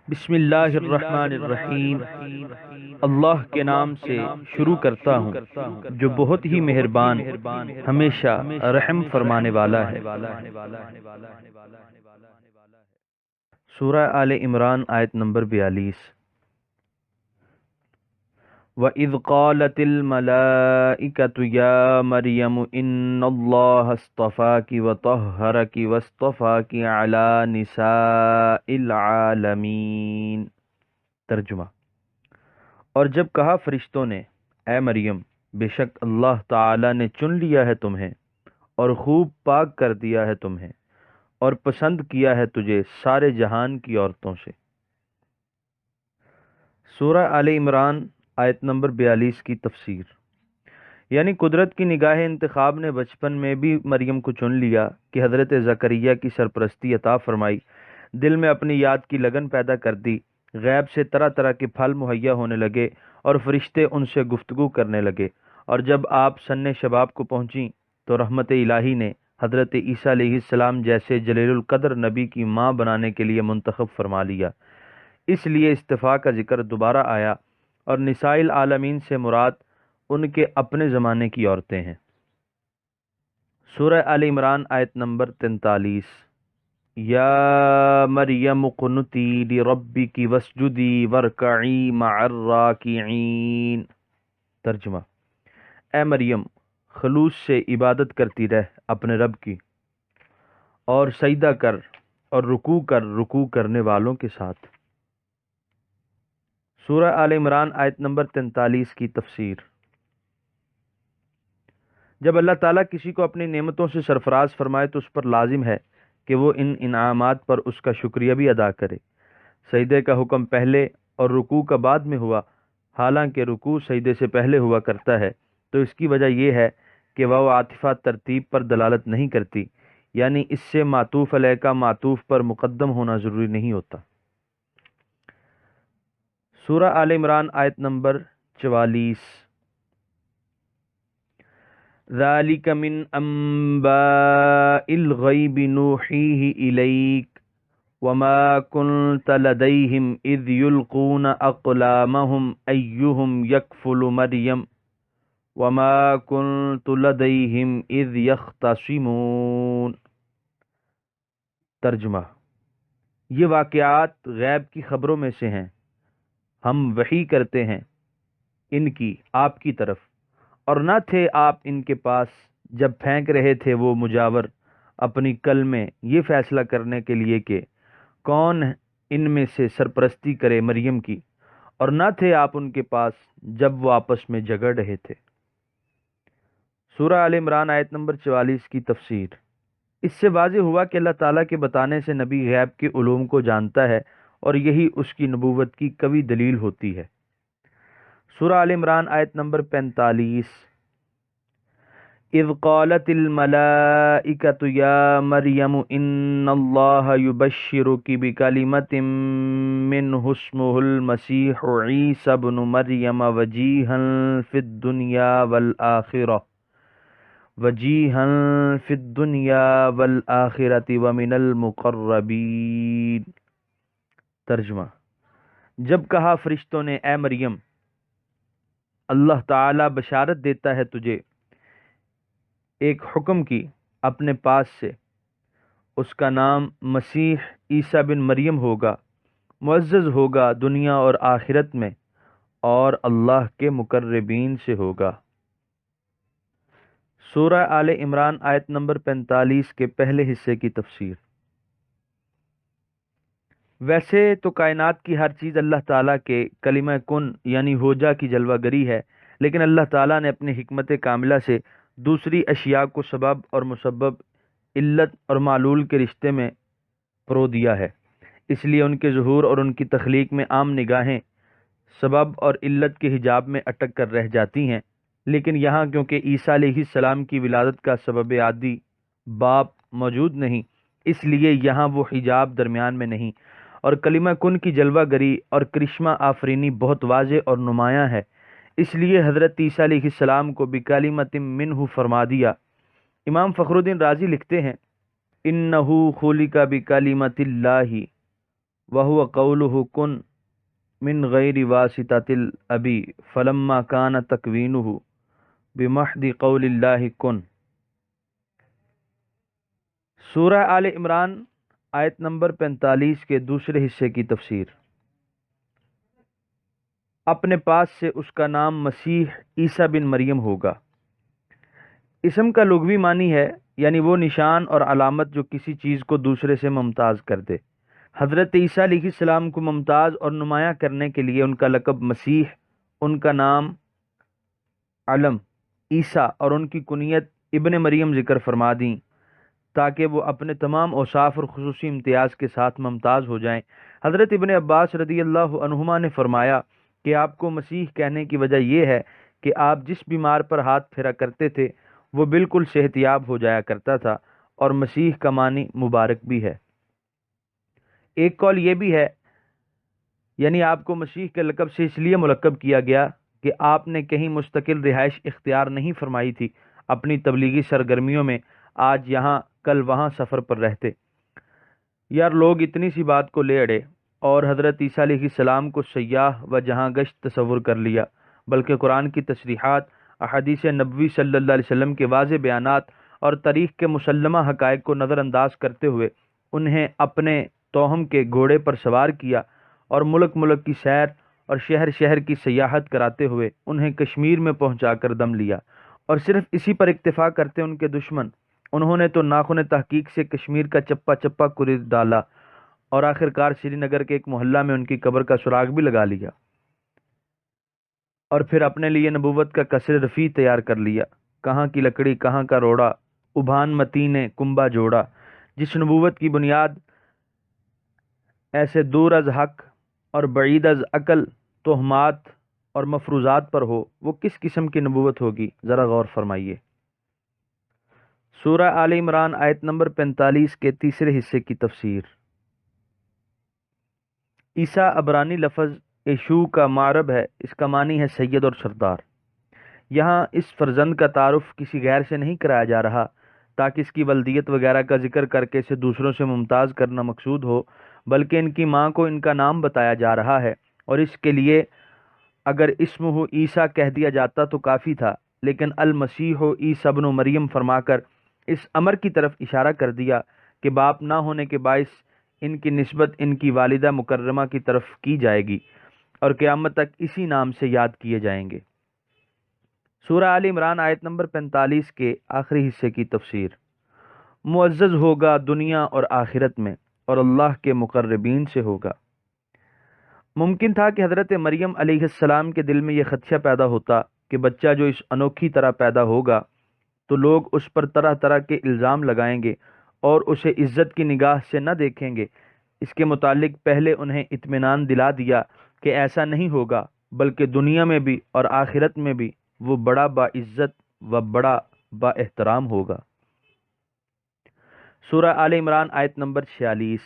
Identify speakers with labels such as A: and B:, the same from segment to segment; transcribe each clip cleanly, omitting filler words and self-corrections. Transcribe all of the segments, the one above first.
A: بسم اللہ الرحمن الرحیم۔ اللہ کے نام سے شروع کرتا ہوں جو بہت ہی مہربان ہمیشہ رحم فرمانے والا ہے۔ سورہ آل عمران آیت نمبر 42۔ وَإِذْ قَالَتِ الْمَلَائِكَةُ يَا مَرْيَمُ إِنَّ اللَّهَ اصْطَفَاكِ وَطَهَّرَكِ وَاصْطَفَاكِ عَلَى نِسَاءِ الْعَالَمِينَ۔ ترجمہ۔ اور جب کہا فرشتوں نے، اے مریم، بے شک اللہ تعالی نے چن لیا ہے تمہیں اور خوب پاک کر دیا ہے تمہیں اور پسند کیا ہے تجھے سارے جہان کی عورتوں سے۔ سورہ آل عمران آیت نمبر 42 کی تفسیر۔ یعنی قدرت کی نگاہ انتخاب نے بچپن میں بھی مریم کو چن لیا کہ حضرت زکریا کی سرپرستی عطا فرمائی، دل میں اپنی یاد کی لگن پیدا کر دی، غیب سے طرح طرح کے پھل مہیا ہونے لگے اور فرشتے ان سے گفتگو کرنے لگے، اور جب آپ سن شباب کو پہنچیں تو رحمت الہی نے حضرت عیسیٰ علیہ السلام جیسے جلیل القدر نبی کی ماں بنانے کے لیے منتخب فرما لیا۔ اس لیے اصطفاء کا ذکر دوبارہ آیا، اور نساء العالمین سے مراد ان کے اپنے زمانے کی عورتیں ہیں۔ سورہ آل عمران آیت نمبر 43۔ یا مریم اقنتی لربک واسجدی وارکعی مع الراکعین۔ ترجمہ۔ اے مریم، خلوص سے عبادت کرتی رہ اپنے رب کی، اور سجدہ کر اور رکوع کرنے والوں کے ساتھ۔ سورہ آل عمران آیت نمبر 43 کی تفسیر۔ جب اللہ تعالیٰ کسی کو اپنی نعمتوں سے سرفراز فرمائے تو اس پر لازم ہے کہ وہ ان انعامات پر اس کا شکریہ بھی ادا کرے۔ سجدے کا حکم پہلے اور رکوع کا بعد میں ہوا، حالانکہ رکوع سجدے سے پہلے ہوا کرتا ہے، تو اس کی وجہ یہ ہے کہ واو عاطفہ ترتیب پر دلالت نہیں کرتی، یعنی اس سے معطوف علیہ کا معطوف پر مقدم ہونا ضروری نہیں ہوتا۔ سورہ آل عمران آیت نمبر 44۔ ذَلِكَ مِنْ أَنْبَاءِ الْغَيْبِ نُوحِيهِ إِلَيْكَ وَمَا كُنْتَ لَدَيْهِمْ إِذْ يُلْقُونَ أَقْلَامَهُمْ أَيُّهُمْ يَكْفُلُ مَرْيَمَ وَمَا كُنْتُ لَدَيْهِمْ إِذْ يَخْتَصِمُونَ۔ ترجمہ۔ یہ واقعات غیب کی خبروں میں سے ہیں، ہم وحی کرتے ہیں ان کی آپ کی طرف، اور نہ تھے آپ ان کے پاس جب پھینک رہے تھے وہ مجاور اپنی کل میں یہ فیصلہ کرنے کے لیے کہ کون ان میں سے سرپرستی کرے مریم کی، اور نہ تھے آپ ان کے پاس جب وہ آپس میں جھگڑ رہے تھے۔ سورہ آل عمران آیت نمبر 44 کی تفسیر۔ اس سے واضح ہوا کہ اللہ تعالیٰ کے بتانے سے نبی غیب کے علوم کو جانتا ہے، اور یہی اس کی نبوت کی قوی دلیل ہوتی ہے۔ سورہ آل عمران آیت نمبر 45۔ اذ قالت الملائکۃ یا مریم ان اللہ یبشرک بکلمۃ منہ اسمہ المسیح عیسی ابن مریم وجیہا فی الدنیا والآخرۃ ومن المقربین۔ ترجمہ۔ جب کہا فرشتوں نے، اے مریم، اللہ تعالی بشارت دیتا ہے تجھے ایک حکم کی اپنے پاس سے، اس کا نام مسیح عیسیٰ بن مریم ہوگا، معزز ہوگا دنیا اور آخرت میں، اور اللہ کے مقربین سے ہوگا۔ سورہ آل عمران آیت نمبر 45 کے پہلے حصے کی تفسیر۔ ویسے تو کائنات کی ہر چیز اللہ تعالیٰ کے کلمہ کن یعنی ہو جا کی جلوہ گری ہے، لیکن اللہ تعالیٰ نے اپنی حکمت کاملہ سے دوسری اشیاء کو سبب اور مسبب، علت اور معلول کے رشتے میں پرو دیا ہے، اس لیے ان کے ظہور اور ان کی تخلیق میں عام نگاہیں سبب اور علت کے حجاب میں اٹک کر رہ جاتی ہیں، لیکن یہاں کیونکہ عیسیٰ علیہ السلام کی ولادت کا سبب عادی باپ موجود نہیں، اس لیے یہاں وہ حجاب درمیان میں نہیں، اور کلمہ کن کی جلوہ گری اور کرشمہ آفرینی بہت واضح اور نمایاں ہے، اس لیے حضرت عیسیٰ علیہ السلام کو بکلمۃ منہ فرما دیا۔ امام فخر الدین رازی لکھتے ہیں، انہ خلق بکلمۃ اللہ وهو قوله کن من غیر واسطۃ الابی فلما کان تکوینہ بمحض قول اللہ کن۔ سورہ آل عمران آیت نمبر 45 کے دوسرے حصے کی تفسیر۔ اپنے پاس سے اس کا نام مسیح عیسیٰ بن مریم ہوگا۔ اسم کا لغوی معنی ہے یعنی وہ نشان اور علامت جو کسی چیز کو دوسرے سے ممتاز کر دے۔ حضرت عیسیٰ علیہ السلام کو ممتاز اور نمایاں کرنے کے لیے ان کا لقب مسیح، ان کا نام علم عیسیٰ اور ان کی کنیت ابن مریم ذکر فرما دیں تاکہ وہ اپنے تمام اوصاف اور خصوصی امتیاز کے ساتھ ممتاز ہو جائیں۔ حضرت ابن عباس رضی اللہ عنہما نے فرمایا کہ آپ کو مسیح کہنے کی وجہ یہ ہے کہ آپ جس بیمار پر ہاتھ پھیرا کرتے تھے وہ بالکل صحت یاب ہو جایا کرتا تھا، اور مسیح کا معنی مبارک بھی ہے۔ ایک قول یہ بھی ہے یعنی آپ کو مسیح کے لقب سے اس لیے ملقب کیا گیا کہ آپ نے کہیں مستقل رہائش اختیار نہیں فرمائی تھی، اپنی تبلیغی سرگرمیوں میں آج یہاں کل وہاں سفر پر رہتے۔ یار لوگ اتنی سی بات کو لے اڑے اور حضرت عیسیٰ علیہ السلام کو سیاح و جہاں گشت تصور کر لیا، بلکہ قرآن کی تصریحات، احادیث نبوی صلی اللہ علیہ وسلم کے واضح بیانات اور تاریخ کے مسلمہ حقائق کو نظر انداز کرتے ہوئے انہیں اپنے توہم کے گھوڑے پر سوار کیا اور ملک ملک کی سیر اور شہر شہر کی سیاحت کراتے ہوئے انہیں کشمیر میں پہنچا کر دم لیا، اور صرف اسی پر اکتفا کرتے ان کے دشمن، انہوں نے تو ناخن تحقیق سے کشمیر کا چپا چپا کرید ڈالا اور آخر کار سری نگر کے ایک محلہ میں ان کی قبر کا سراغ بھی لگا لیا، اور پھر اپنے لیے نبوت کا قصر رفیع تیار کر لیا۔ کہاں کی لکڑی کہاں کا روڑا، ابھان متی نے کنبا جوڑا۔ جس نبوت کی بنیاد ایسے دور از حق اور بعید از عقل، تہمات اور مفروضات پر ہو، وہ کس قسم کی نبوت ہوگی؟ ذرا غور فرمائیے۔ سورہ آل عمران آیت نمبر 45 کے تیسرے حصے کی تفسیر۔ عیسیٰ عبرانی لفظ ایشو کا معرب ہے، اس کا معنی ہے سید اور سردار۔ یہاں اس فرزند کا تعارف کسی غیر سے نہیں کرایا جا رہا تاکہ اس کی ولدیت وغیرہ کا ذکر کر کے اسے دوسروں سے ممتاز کرنا مقصود ہو، بلکہ ان کی ماں کو ان کا نام بتایا جا رہا ہے، اور اس کے لیے اگر اسمہ عیسیٰ کہہ دیا جاتا تو کافی تھا، لیکن المسیح عیسیٰ ابن مریم فرما کر اس امر کی طرف اشارہ کر دیا کہ باپ نہ ہونے کے باعث ان کی نسبت ان کی والدہ مکرمہ کی طرف کی جائے گی اور قیامت تک اسی نام سے یاد کیے جائیں گے۔ سورہ آل عمران آیت نمبر 45 کے آخری حصے کی تفسیر۔ معزز ہوگا دنیا اور آخرت میں، اور اللہ کے مقربین سے ہوگا۔ ممکن تھا کہ حضرت مریم علیہ السلام کے دل میں یہ خدشہ پیدا ہوتا کہ بچہ جو اس انوکھی طرح پیدا ہوگا تو لوگ اس پر طرح طرح کے الزام لگائیں گے اور اسے عزت کی نگاہ سے نہ دیکھیں گے۔ اس کے متعلق پہلے انہیں اطمینان دلا دیا کہ ایسا نہیں ہوگا، بلکہ دنیا میں بھی اور آخرت میں بھی وہ بڑا باعزت و بڑا با احترام ہوگا۔ سورہ آل عمران آیت نمبر 46۔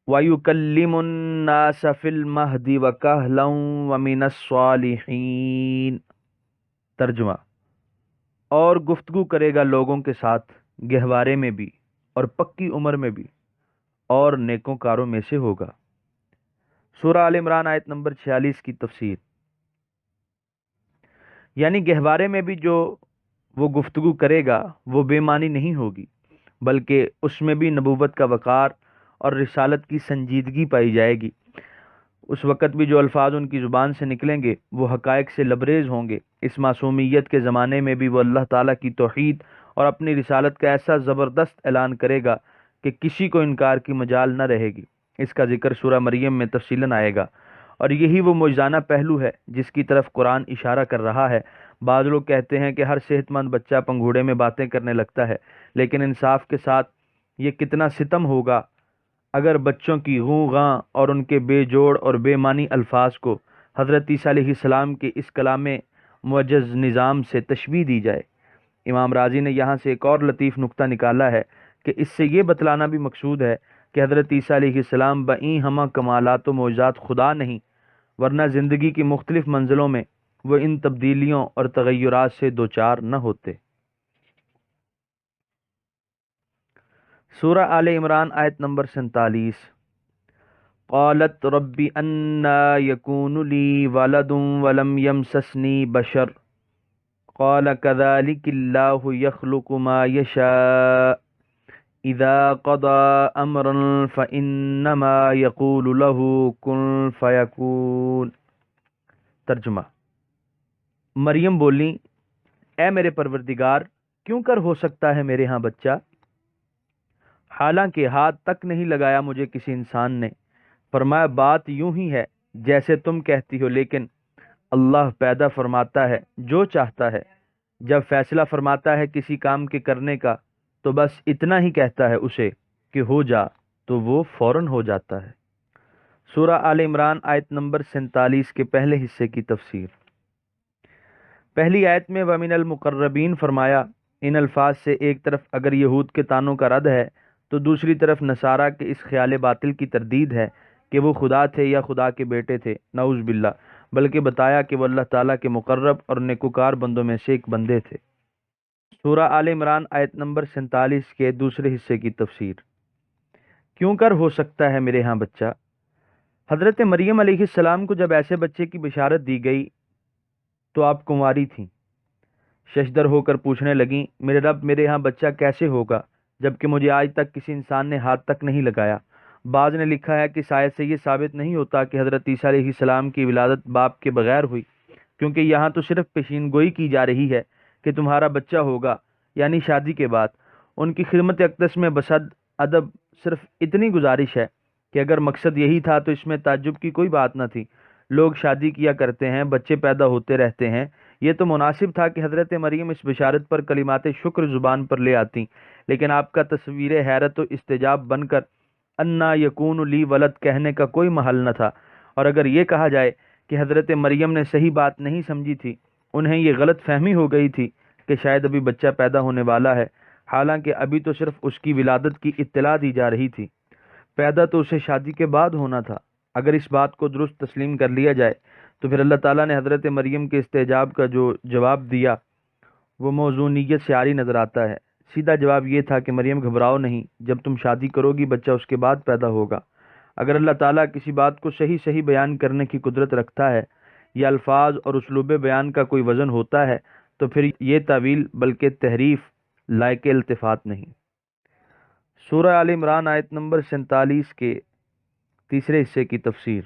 A: وَيُكَلِّمُ النَّاسَ فِي الْمَهْدِ وَكَهْلًا وَمِنَ الصَّالِحِينَ۔ ترجمہ: اور گفتگو کرے گا لوگوں کے ساتھ گہوارے میں بھی اور پکی عمر میں بھی، اور نیکوں کاروں میں سے ہوگا۔ سورہ آل عمران آیت نمبر 46 کی تفسیر۔ یعنی گہوارے میں بھی جو وہ گفتگو کرے گا وہ بے معنی نہیں ہوگی، بلکہ اس میں بھی نبوت کا وقار اور رسالت کی سنجیدگی پائی جائے گی۔ اس وقت بھی جو الفاظ ان کی زبان سے نکلیں گے وہ حقائق سے لبریز ہوں گے۔ اس معصومیت کے زمانے میں بھی وہ اللہ تعالیٰ کی توحید اور اپنی رسالت کا ایسا زبردست اعلان کرے گا کہ کسی کو انکار کی مجال نہ رہے گی۔ اس کا ذکر سورہ مریم میں تفصیلاً آئے گا، اور یہی وہ معجزانہ پہلو ہے جس کی طرف قرآن اشارہ کر رہا ہے۔ بعض لوگ کہتے ہیں کہ ہر صحت مند بچہ پنگھوڑے میں باتیں کرنے لگتا ہے، لیکن انصاف کے ساتھ یہ کتنا ستم ہوگا اگر بچوں کی غوں غاں اور ان کے بے جوڑ اور بے معنی الفاظ کو حضرت عیسیٰ علیہ السلام کے اس کلام معجز نظام سے تشبیہ دی جائے۔ امام رازی نے یہاں سے ایک اور لطیف نکتہ نکالا ہے کہ اس سے یہ بتلانا بھی مقصود ہے کہ حضرت عیسیٰ علیہ السلام بئیں ہمہ کمالات و معجزات خدا نہیں، ورنہ زندگی کی مختلف منزلوں میں وہ ان تبدیلیوں اور تغیرات سے دوچار نہ ہوتے۔ سورہ آل عمران آیت نمبر 47۔ قالت رب انا یکون لی ولد ولم یمسسنی بشر قال كذلك الله يخلق ما يشاء اذا قضى امرا فانما يقول له كن فيكون۔ ترجمہ: مریم بولی، اے میرے پروردگار، کیوں کر ہو سکتا ہے میرے ہاں بچہ، حالانکہ ہاتھ تک نہیں لگایا مجھے کسی انسان نے۔ فرمایا، بات یوں ہی ہے جیسے تم کہتی ہو، لیکن اللہ پیدا فرماتا ہے جو چاہتا ہے۔ جب فیصلہ فرماتا ہے کسی کام کے کرنے کا تو بس اتنا ہی کہتا ہے اسے کہ ہو جا، تو وہ فوراً ہو جاتا ہے۔ سورہ آل عمران آیت نمبر 47 کے پہلے حصے کی تفسیر۔ پہلی آیت میں وَمِنَ الْمُقَرَّبِينَ فرمایا، ان الفاظ سے ایک طرف اگر یہود کے طعنوں کا رد ہے تو دوسری طرف نصارہ کے اس خیال باطل کی تردید ہے کہ وہ خدا تھے یا خدا کے بیٹے تھے، نعوذ باللہ، بلکہ بتایا کہ وہ اللہ تعالیٰ کے مقرب اور نیکوکار بندوں میں سے ایک بندے تھے۔ سورہ آل عمران آیت نمبر 47 کے دوسرے حصے کی تفسیر۔ کیوں کر ہو سکتا ہے میرے ہاں بچہ؟ حضرت مریم علیہ السلام کو جب ایسے بچے کی بشارت دی گئی تو آپ کنواری تھیں۔ ششدر ہو کر پوچھنے لگیں، میرے رب، میرے ہاں بچہ کیسے ہوگا جبکہ مجھے آج تک کسی انسان نے ہاتھ تک نہیں لگایا؟ بعض نے لکھا ہے کہ شاید سے یہ ثابت نہیں ہوتا کہ حضرت عیسیٰ علیہ السلام کی ولادت باپ کے بغیر ہوئی، کیونکہ یہاں تو صرف پیشین گوئی کی جا رہی ہے کہ تمہارا بچہ ہوگا، یعنی شادی کے بعد۔ ان کی خدمت اقدس میں بصد ادب صرف اتنی گزارش ہے کہ اگر مقصد یہی تھا تو اس میں تعجب کی کوئی بات نہ تھی۔ لوگ شادی کیا کرتے ہیں، بچے پیدا ہوتے رہتے ہیں، یہ تو مناسب تھا کہ حضرت مریم اس بشارت پر کلمات شکر زبان پر لے آتی، لیکن آپ کا تصویر حیرت و استجاب بن کر انا یکون لی ولد کہنے کا کوئی محل نہ تھا۔ اور اگر یہ کہا جائے کہ حضرت مریم نے صحیح بات نہیں سمجھی تھی، انہیں یہ غلط فہمی ہو گئی تھی کہ شاید ابھی بچہ پیدا ہونے والا ہے، حالانکہ ابھی تو صرف اس کی ولادت کی اطلاع دی جا رہی تھی، پیدا تو اسے شادی کے بعد ہونا تھا۔ اگر اس بات کو درست تسلیم کر لیا جائے تو پھر اللہ تعالیٰ نے حضرت مریم کے استجاب کا جو جواب دیا وہ موضوعیت سے عاری نظر آتا ہے۔ سیدھا جواب یہ تھا کہ مریم گھبراؤ نہیں، جب تم شادی کرو گی بچہ اس کے بعد پیدا ہوگا۔ اگر اللہ تعالیٰ کسی بات کو صحیح صحیح بیان کرنے کی قدرت رکھتا ہے یا الفاظ اور اسلوب بیان کا کوئی وزن ہوتا ہے تو پھر یہ تعویل بلکہ تحریف لائق التفات نہیں۔ سورہ آل عمران آیت نمبر 47 کے تیسرے حصے کی تفسیر۔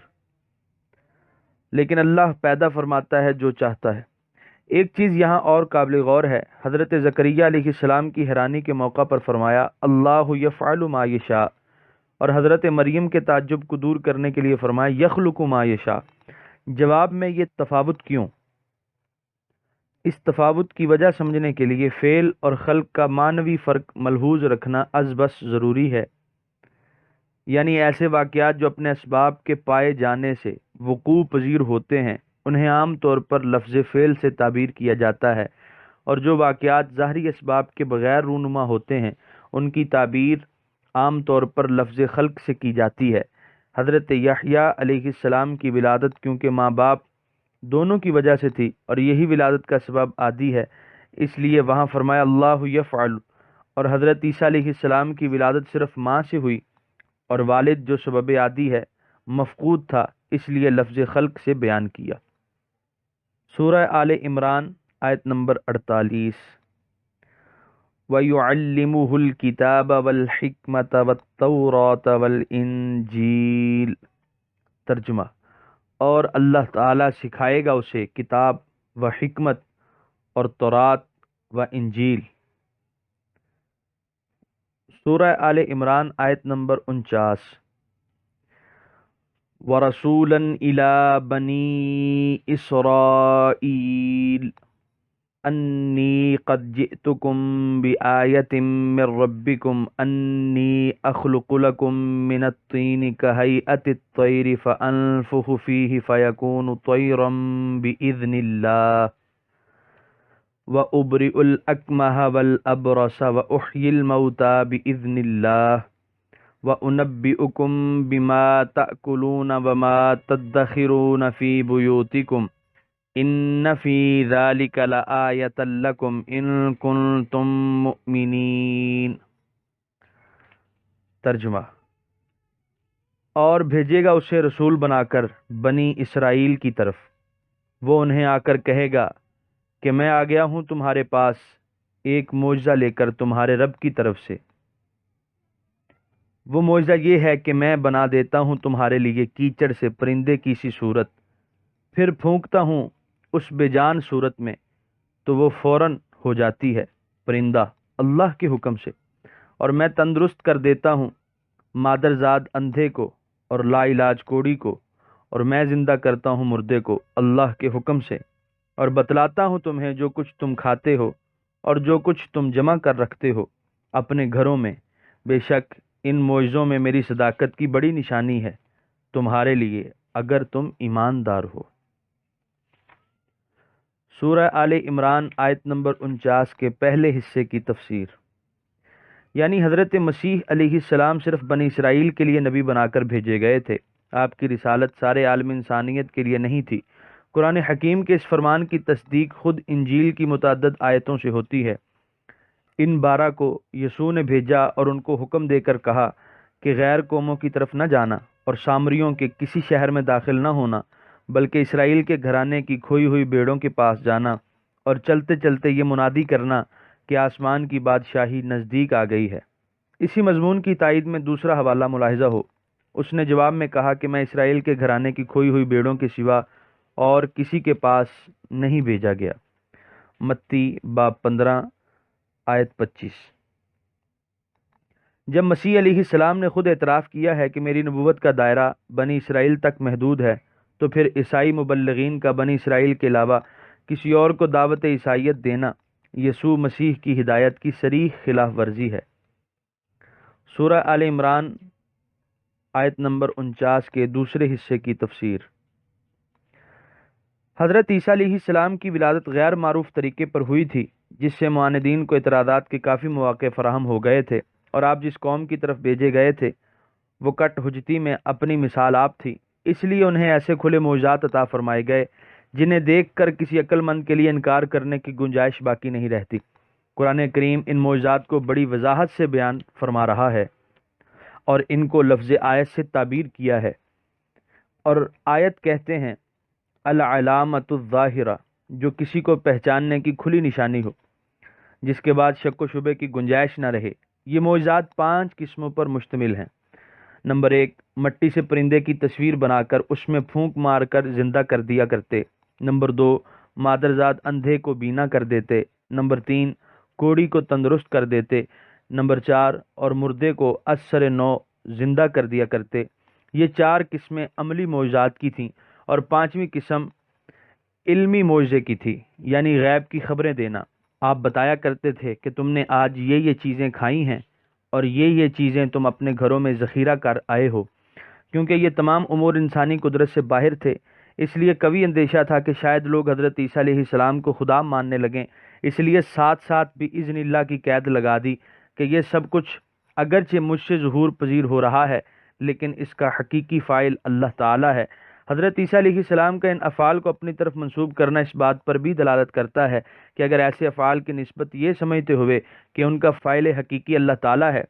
A: لیکن اللہ پیدا فرماتا ہے جو چاہتا ہے۔ ایک چیز یہاں اور قابل غور ہے، حضرت زکریا علیہ السلام کی حیرانی کے موقع پر فرمایا اللہ یفعل ما یشاء، اور حضرت مریم کے تعجب کو دور کرنے کے لیے فرمایا یخلق ما یشاء۔ جواب میں یہ تفاوت کیوں؟ اس تفاوت کی وجہ سمجھنے کے لیے فعل اور خلق کا معنوی فرق ملحوظ رکھنا از بس ضروری ہے، یعنی ایسے واقعات جو اپنے اسباب کے پائے جانے سے وقوع پذیر ہوتے ہیں انہیں عام طور پر لفظ فعل سے تعبیر کیا جاتا ہے، اور جو واقعات ظاہری اسباب کے بغیر رونما ہوتے ہیں ان کی تعبیر عام طور پر لفظ خلق سے کی جاتی ہے۔ حضرت یحییٰ علیہ السلام کی ولادت کیونکہ ماں باپ دونوں کی وجہ سے تھی اور یہی ولادت کا سبب عادی ہے، اس لیے وہاں فرمایا اللہ یفعل، اور حضرت عیسیٰ علیہ السلام کی ولادت صرف ماں سے ہوئی اور والد جو سبب عادی ہے مفقود تھا، اس لیے لفظ خلق سے بیان کیا۔ سورہ آل عمران آیت نمبر 48۔ وَيُعَلِّمُهُ الْكِتَابَ وَالْحِكْمَةَ وَالتَّوْرَاةَ وَالْإِنْجِيلَ۔ ترجمہ: اور اللہ تعالیٰ سکھائے گا اسے کتاب و حکمت اور تورات و انجیل۔ سورہ آل عمران آیت نمبر 49۔ وَرَسُولًا إِلَى بَنِي إِسْرَائِيلَ أَنِّي قَدْ جِئْتُكُم بِآيَةٍ مِّن رَّبِّكُمْ أَنِّي أَخْلُقُ لَكُم مِّنَ الطِّينِ كَهَيْئَةِ الطَّيْرِ فَأَنفُخُ فِيهِ فَيَكُونُ طَيْرًا بِإِذْنِ اللَّهِ وَأُبْرِئُ الْأَكْمَحَ وَالْأَبْرَصَ وَأُحْيِي الْمَوْتَىٰ بِإِذْنِ اللَّهِ وَأُنَبِّئُكُم بِمَا تَأْكُلُونَ وَمَا تَدَّخِرُونَ فِي بُيُوتِكُمْ إِنَّ فِي ذَلِكَ لَآيَةً لَكُمْ إِن كُنتُم مُّؤْمِنِينَ۔ ترجمہ، اور بھیجے گا اسے رسول بنا کر بنی اسرائیل کی طرف، وہ انہیں آ کر کہے گا کہ میں آ گیا ہوں تمہارے پاس ایک معجزہ لے کر تمہارے رب کی طرف سے۔ وہ معجزہ یہ ہے کہ میں بنا دیتا ہوں تمہارے لیے کیچڑ سے پرندے کی سی صورت، پھر پھونکتا ہوں اس بے جان صورت میں تو وہ فوراً ہو جاتی ہے پرندہ اللہ کے حکم سے، اور میں تندرست کر دیتا ہوں مادرزاد اندھے کو اور لا علاج کوڑی کو، اور میں زندہ کرتا ہوں مردے کو اللہ کے حکم سے، اور بتلاتا ہوں تمہیں جو کچھ تم کھاتے ہو اور جو کچھ تم جمع کر رکھتے ہو اپنے گھروں میں، بے شک ان معجزوں میں میری صداقت کی بڑی نشانی ہے تمہارے لیے اگر تم ایماندار ہو۔ سورہ آل عمران آیت نمبر 49 کے پہلے حصے کی تفسیر، یعنی حضرت مسیح علیہ السلام صرف بنی اسرائیل کے لیے نبی بنا کر بھیجے گئے تھے، آپ کی رسالت سارے عالم انسانیت کے لیے نہیں تھی۔ قرآن حکیم کے اس فرمان کی تصدیق خود انجیل کی متعدد آیتوں سے ہوتی ہے۔ ان 12 کو یسوع نے بھیجا اور ان کو حکم دے کر کہا کہ غیر قوموں کی طرف نہ جانا اور سامریوں کے کسی شہر میں داخل نہ ہونا، بلکہ اسرائیل کے گھرانے کی کھوئی ہوئی بھیڑوں کے پاس جانا اور چلتے چلتے یہ منادی کرنا کہ آسمان کی بادشاہی نزدیک آ گئی ہے۔ اسی مضمون کی تائید میں دوسرا حوالہ ملاحظہ ہو، اس نے جواب میں کہا کہ میں اسرائیل کے گھرانے کی کھوئی ہوئی بھیڑوں کے سوا اور کسی کے پاس نہیں بھیجا گیا۔ متی باب 15 آیت 25۔ جب مسیح علیہ السلام نے خود اعتراف کیا ہے کہ میری نبوت کا دائرہ بنی اسرائیل تک محدود ہے، تو پھر عیسائی مبلغین کا بنی اسرائیل کے علاوہ کسی اور کو دعوت عیسائیت دینا یسوع مسیح کی ہدایت کی صریح خلاف ورزی ہے۔ سورہ آل عمران آیت نمبر 49 کے دوسرے حصے کی تفسیر، حضرت عیسیٰ علیہ السلام کی ولادت غیر معروف طریقے پر ہوئی تھی، جس سے معاندین کو اعتراضات کے کافی مواقع فراہم ہو گئے تھے، اور آپ جس قوم کی طرف بھیجے گئے تھے وہ کٹ حجتی میں اپنی مثال آپ تھی، اس لیے انہیں ایسے کھلے معجزات عطا فرمائے گئے جنہیں دیکھ کر کسی عقل مند کے لیے انکار کرنے کی گنجائش باقی نہیں رہتی۔ قرآن کریم ان معجزات کو بڑی وضاحت سے بیان فرما رہا ہے اور ان کو لفظ آیت سے تعبیر کیا ہے، اور آیت کہتے ہیں العلامۃ الظاہرہ، جو کسی کو پہچاننے کی کھلی نشانی ہو، جس کے بعد شک و شبے کی گنجائش نہ رہے۔ یہ معجزات 5 قسموں پر مشتمل ہیں۔ نمبر 1، مٹی سے پرندے کی تصویر بنا کر اس میں پھونک مار کر زندہ کر دیا کرتے۔ نمبر 2، مادرزاد اندھے کو بینا کر دیتے۔ نمبر 3، کوڑی کو تندرست کر دیتے۔ نمبر 4، اور مردے کو اثر نو زندہ کر دیا کرتے۔ یہ 4 قسمیں عملی معجزات کی تھیں، اور 5ویں قسم علمی معجزے کی تھی، یعنی غیب کی خبریں دینا۔ آپ بتایا کرتے تھے کہ تم نے آج یہ چیزیں کھائی ہیں اور یہ چیزیں تم اپنے گھروں میں ذخیرہ کر آئے ہو۔ کیونکہ یہ تمام امور انسانی قدرت سے باہر تھے، اس لیے قوی اندیشہ تھا کہ شاید لوگ حضرت عیسیٰ علیہ السلام کو خدا ماننے لگیں، اس لیے ساتھ ساتھ بھی اذن اللہ کی قید لگا دی کہ یہ سب کچھ اگرچہ مجھ سے ظہور پذیر ہو رہا ہے، لیکن اس کا حقیقی فاعل اللہ تعالیٰ ہے۔ حضرت عیسیٰ علیہ السلام کا ان افعال کو اپنی طرف منسوب کرنا اس بات پر بھی دلالت کرتا ہے کہ اگر ایسے افعال کی نسبت یہ سمجھتے ہوئے کہ ان کا فاعل حقیقی اللہ تعالیٰ ہے،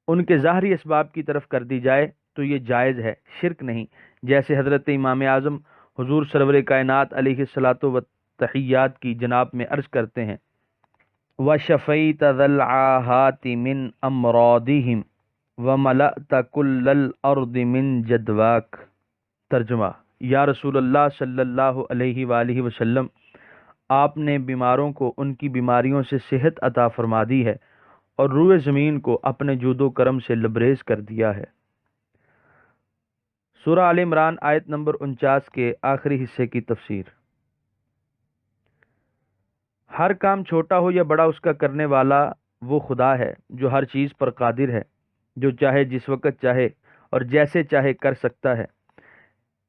A: ان کے ظاہری اسباب کی طرف کر دی جائے تو یہ جائز ہے، شرک نہیں، جیسے حضرت امام اعظم حضور سرور کائنات علیہ الصلاۃ والتحیات کی جناب میں عرض کرتے ہیں وَشَفَيْتَ ذَا الْعَاهَاتِ مِنْ أَمْرَاضِهِمْ وَمَلَأْتَ كُلَّ الْأَرْضِ مِنْ جَدْوَاكَ۔ ترجمہ، یا رسول اللہ صلی اللہ علیہ وآلہ وسلم، آپ نے بیماروں کو ان کی بیماریوں سے صحت عطا فرما دی ہے اور روئے زمین کو اپنے جود و کرم سے لبریز کر دیا ہے۔ سورہ آل عمران آیت نمبر 49 کے آخری حصے کی تفسیر، ہر کام چھوٹا ہو یا بڑا اس کا کرنے والا وہ خدا ہے جو ہر چیز پر قادر ہے، جو چاہے جس وقت چاہے اور جیسے چاہے کر سکتا ہے۔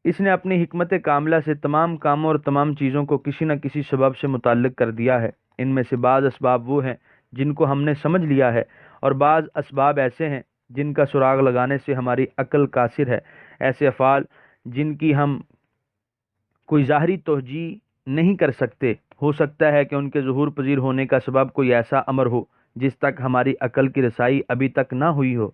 A: اس نے اپنی حکمت کاملہ سے تمام کاموں اور تمام چیزوں کو کسی نہ کسی سبب سے متعلق کر دیا ہے۔ ان میں سے بعض اسباب وہ ہیں جن کو ہم نے سمجھ لیا ہے، اور بعض اسباب ایسے ہیں جن کا سراغ لگانے سے ہماری عقل قاصر ہے۔ ایسے افعال جن کی ہم کوئی ظاہری توجیہ نہیں کر سکتے، ہو سکتا ہے کہ ان کے ظہور پذیر ہونے کا سبب کوئی ایسا امر ہو جس تک ہماری عقل کی رسائی ابھی تک نہ ہوئی ہو،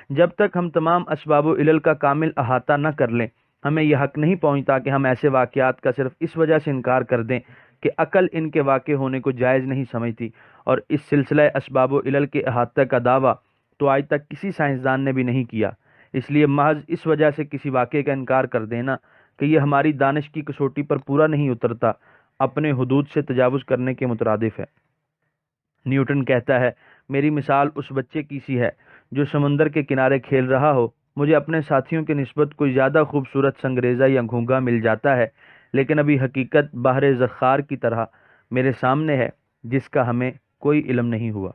A: جب تک ہم تمام اسباب و علل کا کامل احاطہ نہ کر لیں، ہمیں یہ حق نہیں پہنچتا کہ ہم ایسے واقعات کا صرف اس وجہ سے انکار کر دیں کہ عقل ان کے واقع ہونے کو جائز نہیں سمجھتی، اور اس سلسلہ اسباب و علل کے احاطہ کا دعویٰ تو آج تک کسی سائنسدان نے بھی نہیں کیا۔ اس لیے محض اس وجہ سے کسی واقعے کا انکار کر دینا کہ یہ ہماری دانش کی کسوٹی پر پورا نہیں اترتا، اپنے حدود سے تجاوز کرنے کے مترادف ہے۔ نیوٹن کہتا ہے، میری مثال اس بچے کی سی ہے جو سمندر کے کنارے کھیل رہا ہو۔ مجھے اپنے ساتھیوں کی نسبت کوئی زیادہ خوبصورت سنگریزہ یا گھونگا مل جاتا ہے، لیکن ابھی حقیقت بحر زخار کی طرح میرے سامنے ہے جس کا ہمیں کوئی علم نہیں ہوا۔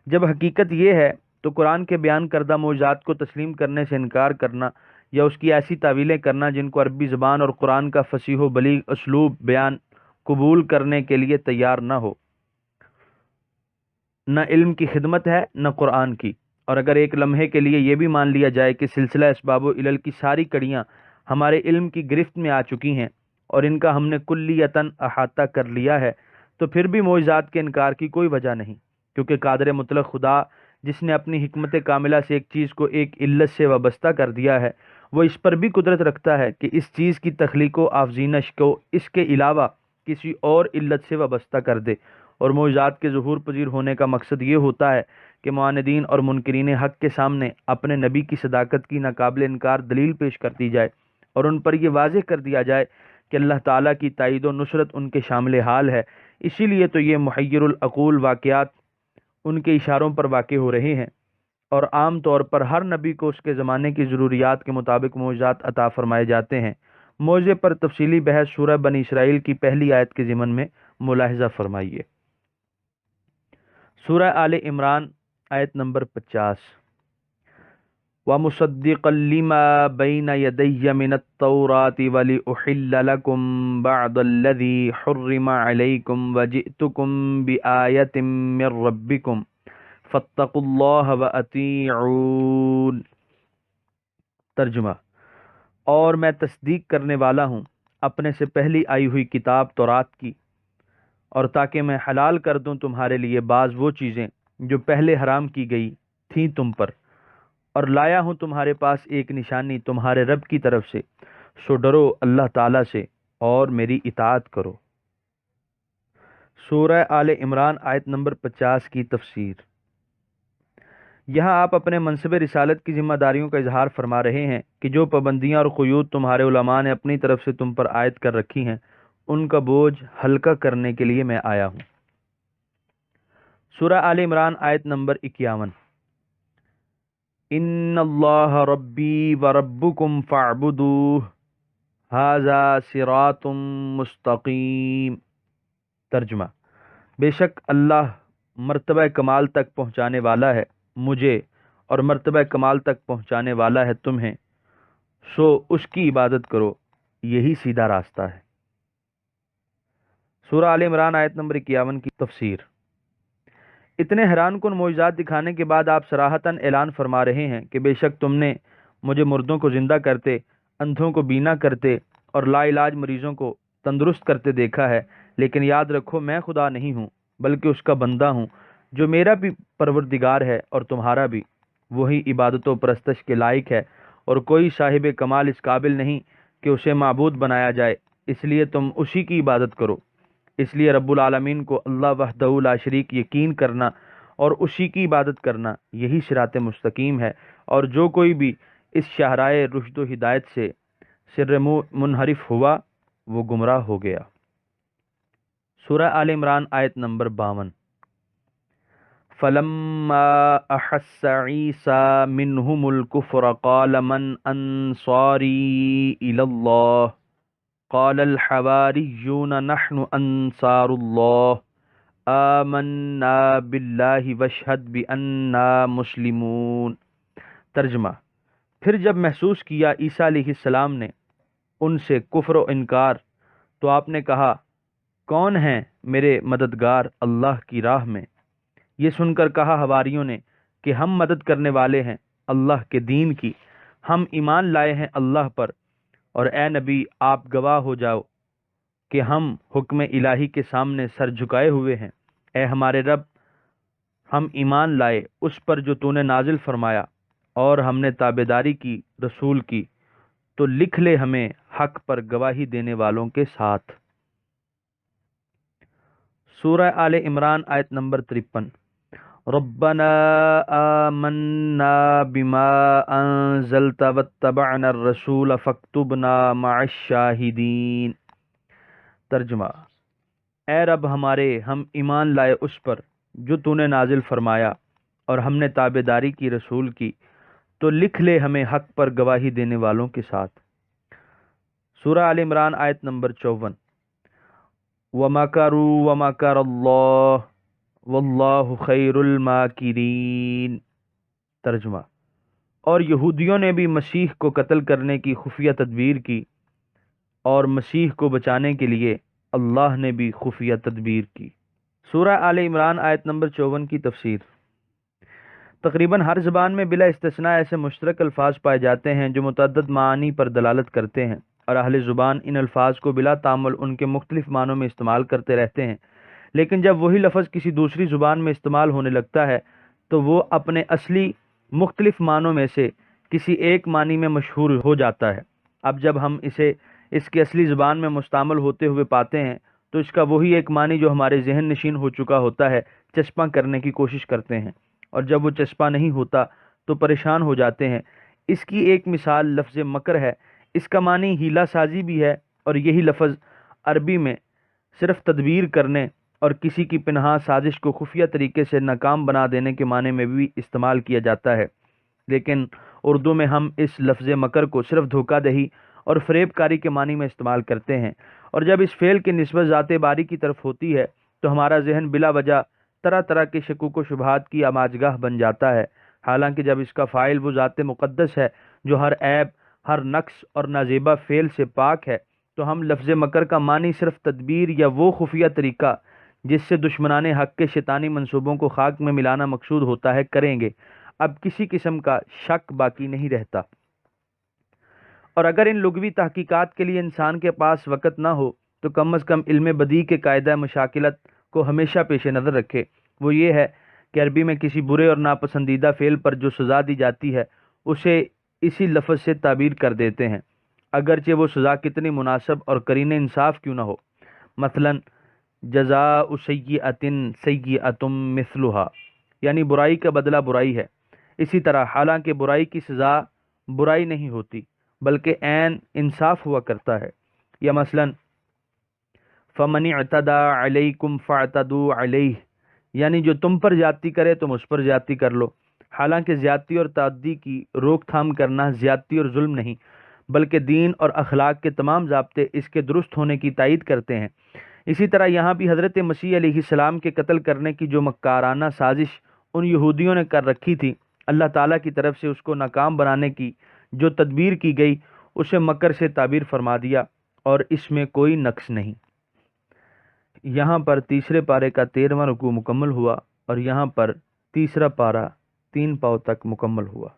A: جب حقیقت یہ ہے تو قرآن کے بیان کردہ معجزات کو تسلیم کرنے سے انکار کرنا یا اس کی ایسی تعویلیں کرنا جن کو عربی زبان اور قرآن کا فصیح و بلیغ اسلوب بیان قبول کرنے کے لیے تیار نہ ہو، نہ علم کی خدمت ہے نہ قرآن کی۔ اور اگر ایک لمحے کے لیے یہ بھی مان لیا جائے کہ سلسلہ اسباب و علل کی ساری کڑیاں ہمارے علم کی گرفت میں آ چکی ہیں اور ان کا ہم نے کلیتاً احاطہ کر لیا ہے، تو پھر بھی معجزات کے انکار کی کوئی وجہ نہیں، کیونکہ قادر مطلق خدا جس نے اپنی حکمت کاملہ سے ایک چیز کو ایک علت سے وابستہ کر دیا ہے، وہ اس پر بھی قدرت رکھتا ہے کہ اس چیز کی تخلیق و آفرینش کو اس کے علاوہ کسی اور علت سے وابستہ کر دے۔ اور معجزات کے ظہور پذیر ہونے کا مقصد یہ ہوتا ہے کہ معاندین اور منکرین حق کے سامنے اپنے نبی کی صداقت کی ناقابل انکار دلیل پیش کر دی جائے اور ان پر یہ واضح کر دیا جائے کہ اللہ تعالیٰ کی تائید و نصرت ان کے شامل حال ہے۔ اسی لیے تو یہ محیر العقول واقعات ان کے اشاروں پر واقع ہو رہے ہیں، اور عام طور پر ہر نبی کو اس کے زمانے کی ضروریات کے مطابق معجزات عطا فرمائے جاتے ہیں۔ معجزے پر تفصیلی بحث سورہ بنی اسرائیل کی پہلی آیت کے ضمن میں ملاحظہ فرمائیے۔ سورہ آل عمران آیت نمبر 50۔ وَمُصَدِّقًا لِمَا بَيْنَ يَدَيَّ مِنَ التَّوْرَاةِ وَلِأُحِلَّ لَكُم بَعْضَ الَّذِي حُرِّمَ عَلَيْكُمْ وَجِئْتُكُم بِآيَةٍ مِّن رَّبِّكُمْ فَاتَّقُوا اللَّهَ وَأَطِيعُونِ۔ ترجمہ: اور میں تصدیق کرنے والا ہوں اپنے سے پہلی آئی ہوئی کتاب تورات کی، اور تاکہ میں حلال کر دوں تمہارے لیے بعض وہ چیزیں جو پہلے حرام کی گئی تھیں تم پر، اور لایا ہوں تمہارے پاس ایک نشانی تمہارے رب کی طرف سے، سو ڈرو اللہ تعالیٰ سے اور میری اطاعت کرو۔ سورہ آل عمران آیت نمبر 50 کی تفسیر۔ یہاں آپ اپنے منصب رسالت کی ذمہ داریوں کا اظہار فرما رہے ہیں کہ جو پابندیاں اور قیود تمہارے علماء نے اپنی طرف سے تم پر عائد کر رکھی ہیں، ان کا بوجھ ہلکا کرنے کے لیے میں آیا ہوں۔ سورہ آل عمران آیت نمبر 51۔ ان اللہ ربی و ربکم فاعبدوہ ھذا صراط مستقیم۔ ترجمہ: بے شک اللہ مرتبہ کمال تک پہنچانے والا ہے مجھے، اور مرتبہ کمال تک پہنچانے والا ہے تمہیں، سو اس کی عبادت کرو، یہی سیدھا راستہ ہے۔ سورہ آل عمران آیت نمبر 51 کی تفسیر۔ اتنے حیران کن معجزات دکھانے کے بعد آپ صراحتاً اعلان فرما رہے ہیں کہ بے شک تم نے مجھے مردوں کو زندہ کرتے، اندھوں کو بینا کرتے اور لا علاج مریضوں کو تندرست کرتے دیکھا ہے، لیکن یاد رکھو میں خدا نہیں ہوں بلکہ اس کا بندہ ہوں، جو میرا بھی پروردگار ہے اور تمہارا بھی، وہی عبادت و پرستش کے لائق ہے، اور کوئی صاحب کمال اس قابل نہیں کہ اسے معبود بنایا جائے، اس لیے تم اسی کی عبادت کرو۔ اس لیے رب العالمین کو اللہ وحدہ لا شریک یقین کرنا اور اسی کی عبادت کرنا یہی صراط مستقیم ہے، اور جو کوئی بھی اس شاہراہ رشد و ہدایت سے سر منحرف ہوا وہ گمراہ ہو گیا۔ سورہ آل عمران آیت نمبر 52۔ فَلَمَّا أَحَسَّ عِيسَىٰ مِنْهُمُ الْكُفْرَ قَالَ مَنْ أَنصَارِي إِلَى اللَّهِ قَالَ الْحَوَارِيُّونَ نَحْنُ أَنصَارُ اللَّهِ آمَنَّا بِاللَّهِ وَاشْهَدْ بِأَنَّا مُسْلِمُونَ۔ ترجمہ: پھر جب محسوس کیا عیسیٰ علیہ السلام نے ان سے کفر و انکار، تو آپ نے کہا، کون ہیں میرے مددگار اللہ کی راہ میں؟ یہ سن کر کہا حواریوں نے کہ ہم مدد کرنے والے ہیں اللہ کے دین کی، ہم ایمان لائے ہیں اللہ پر، اور اے نبی آپ گواہ ہو جاؤ کہ ہم حکم الہی کے سامنے سر جھکائے ہوئے ہیں۔ اے ہمارے رب، ہم ایمان لائے اس پر جو تو نے نازل فرمایا اور ہم نے تابعداری کی رسول کی، تو لکھ لے ہمیں حق پر گواہی دینے والوں کے ساتھ۔ سورہ آل عمران آیت نمبر 53۔ ربنا آمنا بما انزلت واتبعنا الرسول فاکتبنا مع الشاہدین۔ ترجمہ: اے رب ہمارے، ہم ایمان لائے اس پر جو تو نے نازل فرمایا اور ہم نے تابعداری کی رسول کی، تو لکھ لے ہمیں حق پر گواہی دینے والوں کے ساتھ۔ سورہ آل عمران آیت نمبر 54۔ وَمَكَرُوا وَمَكَرَ اللَّهُ وَاللَّهُ خَيْرُ الْمَاكِرِينَ۔ ترجمہ: اور یہودیوں نے بھی مسیح کو قتل کرنے کی خفیہ تدبیر کی، اور مسیح کو بچانے کے لیے اللہ نے بھی خفیہ تدبیر کی۔ سورہ آل عمران آیت نمبر 54 کی تفسیر۔ تقریباً ہر زبان میں بلا استثناء ایسے مشترک الفاظ پائے جاتے ہیں جو متعدد معانی پر دلالت کرتے ہیں، اور اہل زبان ان الفاظ کو بلا تامل ان کے مختلف معنوں میں استعمال کرتے رہتے ہیں، لیکن جب وہی لفظ کسی دوسری زبان میں استعمال ہونے لگتا ہے تو وہ اپنے اصلی مختلف معنوں میں سے کسی ایک معنی میں مشہور ہو جاتا ہے۔ اب جب ہم اسے اس کے اصلی زبان میں مستعمل ہوتے ہوئے پاتے ہیں تو اس کا وہی ایک معنی جو ہمارے ذہن نشین ہو چکا ہوتا ہے چسپاں کرنے کی کوشش کرتے ہیں، اور جب وہ چسپاں نہیں ہوتا تو پریشان ہو جاتے ہیں۔ اس کی ایک مثال لفظ مکر ہے۔ اس کا معنی ہیلہ سازی بھی ہے، اور یہی لفظ عربی میں صرف تدبیر کرنے اور کسی کی پنہاں سازش کو خفیہ طریقے سے ناکام بنا دینے کے معنی میں بھی استعمال کیا جاتا ہے، لیکن اردو میں ہم اس لفظ مکر کو صرف دھوکہ دہی اور فریب کاری کے معنی میں استعمال کرتے ہیں، اور جب اس فعل کی نسبت ذات باری کی طرف ہوتی ہے تو ہمارا ذہن بلا وجہ طرح طرح کے شکوک و شبہات کی آماجگاہ بن جاتا ہے، حالانکہ جب اس کا فاعل وہ ذات مقدس ہے جو ہر عیب، ہر نقص اور نازیبا فعل سے پاک ہے، تو ہم لفظ مکر کا معنی صرف تدبیر یا وہ خفیہ طریقہ جس سے دشمنان حق کے شیطانی منصوبوں کو خاک میں ملانا مقصود ہوتا ہے کریں گے۔ اب کسی قسم کا شک باقی نہیں رہتا، اور اگر ان لغوی تحقیقات کے لیے انسان کے پاس وقت نہ ہو تو کم از کم علم بدیع کے قاعدہ مشاکلت کو ہمیشہ پیش نظر رکھے۔ وہ یہ ہے کہ عربی میں کسی برے اور ناپسندیدہ فعل پر جو سزا دی جاتی ہے اسے اسی لفظ سے تعبیر کر دیتے ہیں، اگرچہ وہ سزا کتنی مناسب اور قرین انصاف کیوں نہ ہو۔ مثلا جزاء سیئۃ سیئۃ مثلها، یعنی برائی کا بدلہ برائی ہے۔ اسی طرح حالانکہ برائی کی سزا برائی نہیں ہوتی بلکہ عین انصاف ہوا کرتا ہے۔ یا مثلا فمن اعتدى علیکم فاعتدوا علیہ، یعنی جو تم پر زیادتی کرے تم اس پر زیادتی کر لو۔ حالانکہ زیادتی اور تعدی کی روک تھام کرنا زیادتی اور ظلم نہیں بلکہ دین اور اخلاق کے تمام ضابطے اس کے درست ہونے کی تائید کرتے ہیں۔ اسی طرح یہاں بھی حضرت مسیح علیہ السلام کے قتل کرنے کی جو مکارانہ سازش ان یہودیوں نے کر رکھی تھی، اللہ تعالیٰ کی طرف سے اس کو ناکام بنانے کی جو تدبیر کی گئی اسے مکر سے تعبیر فرما دیا، اور اس میں کوئی نقص نہیں۔ یہاں پر تیسرے پارے کا 13واں رکوع مکمل ہوا، اور یہاں پر تیسرا پارہ 3 پاؤں تک مکمل ہوا۔